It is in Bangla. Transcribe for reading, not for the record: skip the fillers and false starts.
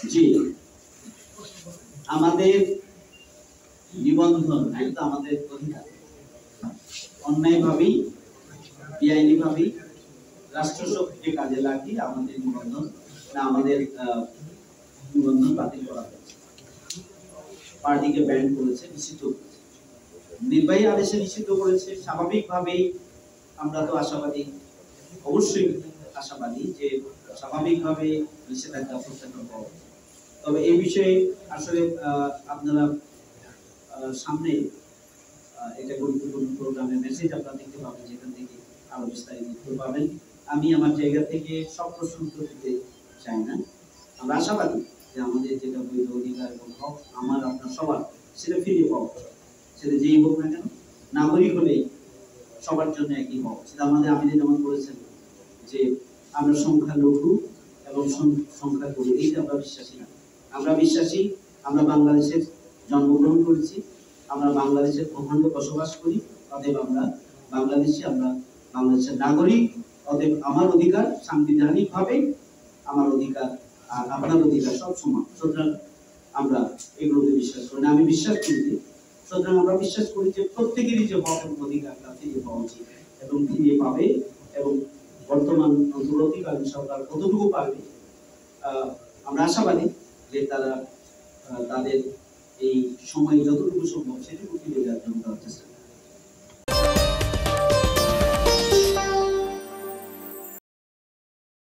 জি, আমাদের নিবন্ধন এটা আমাদের অধিকার। অন্যায়ভাবেই বেআইনিভাবেই রাষ্ট্র শক্তিকে কাজে লাগিয়ে আমাদের নিবন্ধন বাতিল করা হয়েছে, পার্টিকে ব্যান করেছে, নিষিদ্ধ করেছে, নির্বাহী আদেশে নিষিদ্ধ করেছে। স্বাভাবিকভাবেই আমরা তো আশাবাদী, অবশ্যই আশাবাদী যে স্বাভাবিকভাবে নিষেধাজ্ঞা প্রত্যাহার পাওয়া। তবে এই বিষয়ে আসলে আপনারা সামনে এটা গুরুত্বপূর্ণ প্রোগ্রামের মেসেজ আপনারা দেখতে পাবেন, যেখান থেকে আরো বিস্তারিত দেখতে পাবেন। আমি আমার জায়গা থেকে সব প্রশ্ন উত্তর দিতে চাই না। আমরা আশাবাদী যে আমাদের যেটা বৈধ অধিকার এবং হক আমার আপনার সবার, সেটা ফিরিয়ে পাওয়া, সেটা যেই হোক না কেন, নাগরিক হলেই সবার জন্য একই হক। সেটা আমাদের আমিরে যেমন বলেছেন যে আমরা সংখ্যালঘু এবং সংখ্যাগুরু, এই যে আমরা বিশ্বাসী না। আমরা বিশ্বাসী আমরা বাংলাদেশের জন্মগ্রহণ করেছি, আমরা বাংলাদেশের ভূখণ্ডে বসবাস করি, অতএব আমরা বাংলাদেশি, আমরা বাংলাদেশের নাগরিক। অতএব আমার অধিকার সাংবিধানিকভাবে আমার অধিকার আর আপনার অধিকার সব সমান। সুতরাং আমরা এগুলোতে বিশ্বাস করি না, আমি বিশ্বাস করি যে, সুতরাং আমরা বিশ্বাস করি যে প্রত্যেকেরই যে হক এবং অধিকারটা ফিরিয়ে পাওয়া উচিত এবং ফিরিয়ে পাবে। এবং বর্তমান অন্তর্বর্তীকালীন সরকার কতটুকু পারবে, আমরা আশাবাদী যে তারা তাদের এই সময় যতটুকু সম্ভব সেটুকু ফিরে দেওয়ার জন্য চেষ্টা